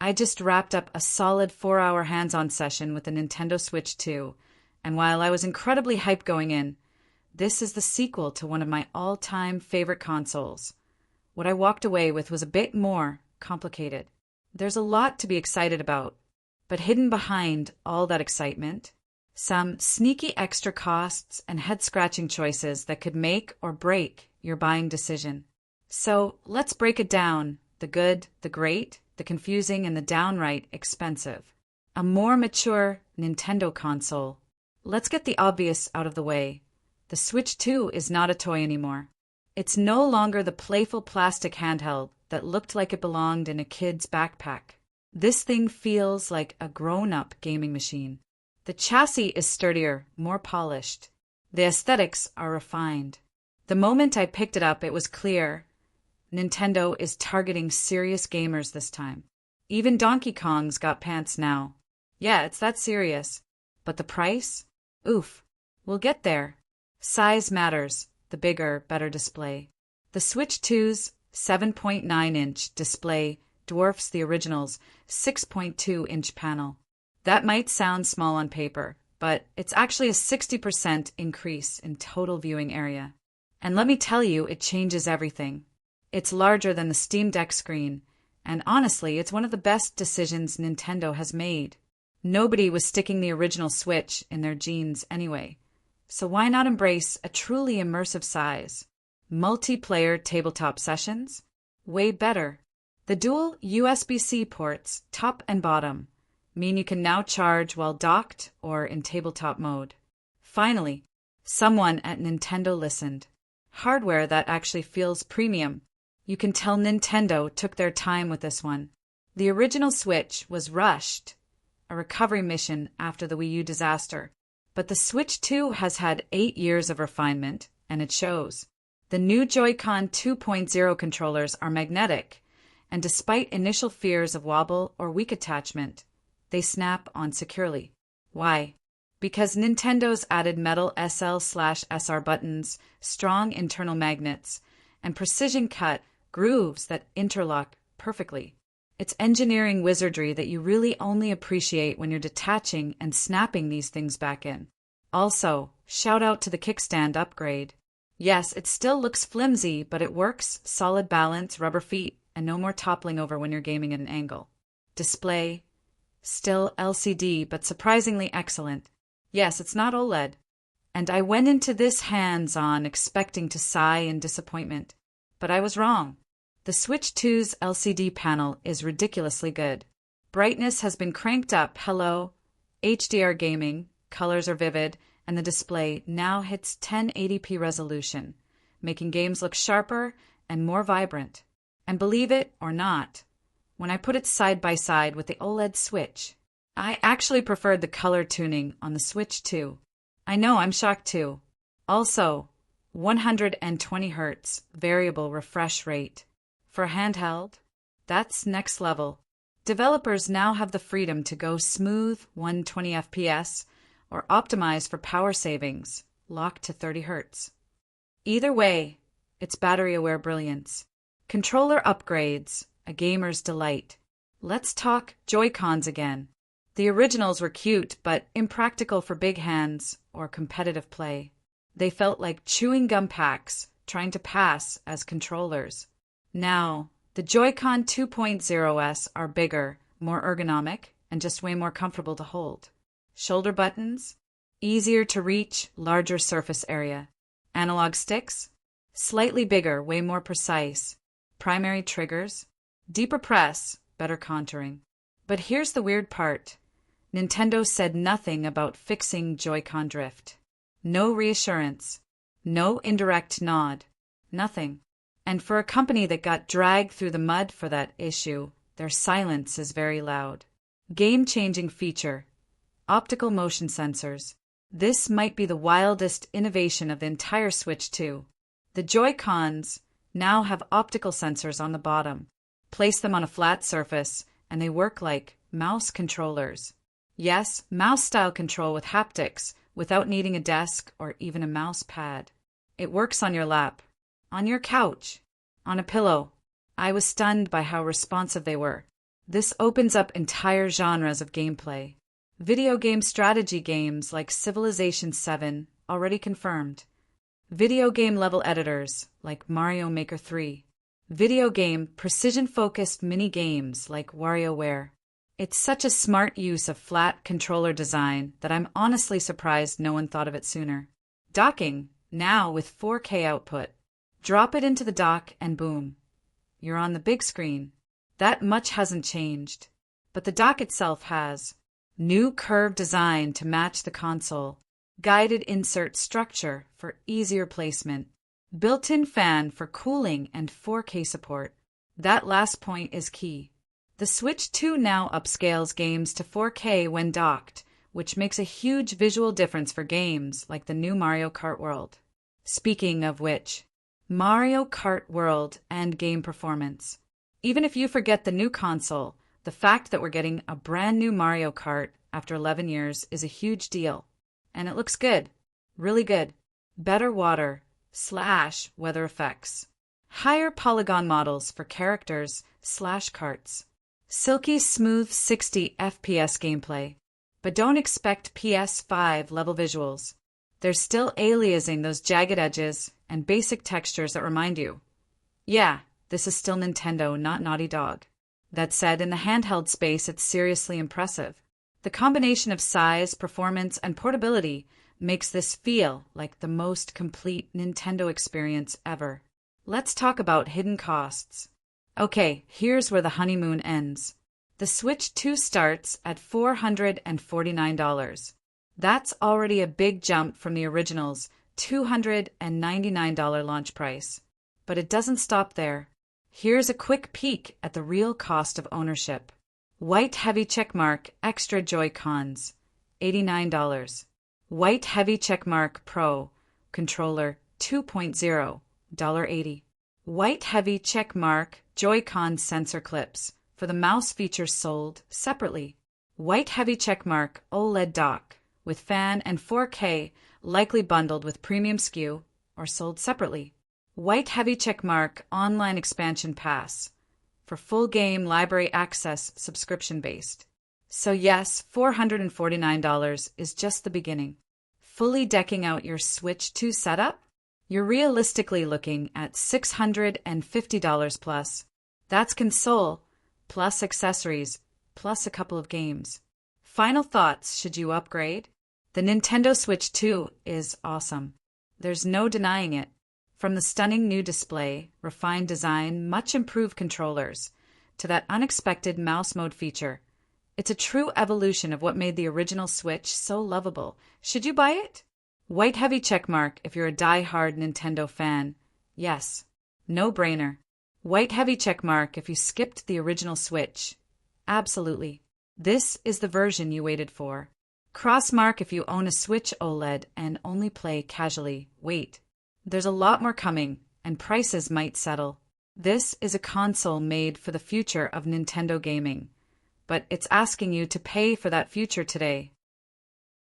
I just wrapped up a solid 4-hour hands-on session with the Nintendo Switch 2, and while I was incredibly hyped going in, this is the sequel to one of my all-time favorite consoles. What I walked away with was a bit more complicated. There's a lot to be excited about, but hidden behind all that excitement, some sneaky extra costs and head-scratching choices that could make or break your buying decision. So let's break it down: the good, the great, the confusing, and the downright expensive. A more mature Nintendo console. Let's get the obvious out of the way. The Switch 2 is not a toy anymore. It's no longer the playful plastic handheld that looked like it belonged in a kid's backpack. This thing feels like a grown-up gaming machine. The chassis is sturdier, more polished. The aesthetics are refined. The moment I picked it up, it was clear Nintendo is targeting serious gamers this time. Even Donkey Kong's got pants now. Yeah, it's that serious. But the price? Oof. We'll get there. Size matters. The bigger, better display. The Switch 2's 7.9-inch display dwarfs the original's 6.2-inch panel. That might sound small on paper, but it's actually a 60% increase in total viewing area. And let me tell you, it changes everything. It's larger than the Steam Deck screen, and honestly, it's one of the best decisions Nintendo has made. Nobody was sticking the original Switch in their jeans anyway, so why not embrace a truly immersive size? Multiplayer tabletop sessions? Way better. The dual USB-C ports, top and bottom, mean you can now charge while docked or in tabletop mode. Finally, someone at Nintendo listened. Hardware that actually feels premium. You can tell Nintendo took their time with this one. The original Switch was rushed, a recovery mission after the Wii U disaster. But the Switch 2 has had 8 years of refinement, and it shows. The new Joy-Con 2.0 controllers are magnetic, and despite initial fears of wobble or weak attachment, they snap on securely. Why? Because Nintendo's added metal SL/SR buttons, strong internal magnets, and precision-cut grooves that interlock perfectly. It's engineering wizardry that you really only appreciate when you're detaching and snapping these things back in. Also, shout out to the kickstand upgrade. Yes, it still looks flimsy, but it works, solid balance, rubber feet, and no more toppling over when you're gaming at an angle. Display, still LCD, but surprisingly excellent. Yes, it's not OLED. And I went into this hands-on expecting to sigh in disappointment, but I was wrong. The Switch 2's LCD panel is ridiculously good. Brightness has been cranked up, hello, HDR gaming, colors are vivid, and the display now hits 1080p resolution, making games look sharper and more vibrant. And believe it or not, when I put it side by side with the OLED Switch, I actually preferred the color tuning on the Switch 2. I know, I'm shocked too. Also, 120 Hz variable refresh rate. For handheld, that's next level. Developers now have the freedom to go smooth 120 FPS or optimize for power savings, locked to 30 Hz. Either way, it's battery-aware brilliance. Controller upgrades, a gamer's delight. Let's talk Joy-Cons again. The originals were cute, but impractical for big hands or competitive play. They felt like chewing gum packs, trying to pass as controllers. Now, the Joy-Con 2.0s are bigger, more ergonomic, and just way more comfortable to hold. Shoulder buttons, easier to reach, larger surface area. Analog sticks, slightly bigger, way more precise. Primary triggers, deeper press, better contouring. But here's the weird part. Nintendo said nothing about fixing Joy-Con drift. No reassurance. No indirect nod. Nothing. And for a company that got dragged through the mud for that issue, their silence is very loud. Game-changing feature. Optical motion sensors. This might be the wildest innovation of the entire Switch 2. The Joy-Cons now have optical sensors on the bottom. Place them on a flat surface, and they work like mouse controllers. Yes, mouse-style control with haptics, without needing a desk or even a mouse pad. It works on your lap, on your couch, on a pillow. I was stunned by how responsive they were. This opens up entire genres of gameplay. Video game strategy games like Civilization 7, already confirmed. Video game level editors like Mario Maker 3. Video game precision-focused mini-games like WarioWare. It's such a smart use of flat controller design that I'm honestly surprised no one thought of it sooner. Docking, now with 4K output. Drop it into the dock and boom, you're on the big screen. That much hasn't changed. But the dock itself has. New curved design to match the console. Guided insert structure for easier placement. Built-in fan for cooling and 4K support. That last point is key. The Switch 2 now upscales games to 4K when docked, which makes a huge visual difference for games like the new Mario Kart World. Speaking of which, Mario Kart World and game performance. Even if you forget the new console, the fact that we're getting a brand new Mario Kart after 11 years is a huge deal. And it looks good. Really good. Better water/weather effects. Higher polygon models for characters/carts. Silky smooth 60 FPS gameplay. But don't expect PS5 level visuals. They're still aliasing those jagged edges and basic textures that remind you. Yeah, this is still Nintendo, not Naughty Dog. That said, in the handheld space, it's seriously impressive. The combination of size, performance, and portability makes this feel like the most complete Nintendo experience ever. Let's talk about hidden costs. Okay, here's where the honeymoon ends. The Switch 2 starts at $449. That's already a big jump from the original's $299 launch price. But it doesn't stop there. Here's a quick peek at the real cost of ownership. White heavy checkmark extra Joy-Cons, $89. White heavy checkmark Pro controller 2.0, $80. White heavy checkmark Joy-Con sensor clips for the mouse features sold separately. White heavy checkmark OLED dock with fan and 4K likely bundled with premium SKU or sold separately. White heavy checkmark online expansion pass for full game library access subscription-based. So yes, $449 is just the beginning. Fully decking out your Switch 2 setup? You're realistically looking at $650 plus. That's console, plus accessories, plus a couple of games. Final thoughts should you upgrade? The Nintendo Switch 2 is awesome. There's no denying it. From the stunning new display, refined design, much improved controllers, to that unexpected mouse mode feature, it's a true evolution of what made the original Switch so lovable. Should you buy it? White heavy checkmark if you're a die-hard Nintendo fan. Yes. No brainer. White heavy checkmark if you skipped the original Switch. Absolutely. This is the version you waited for. Cross mark if you own a Switch OLED and only play casually. Wait. There's a lot more coming, and prices might settle. This is a console made for the future of Nintendo gaming, but it's asking you to pay for that future today.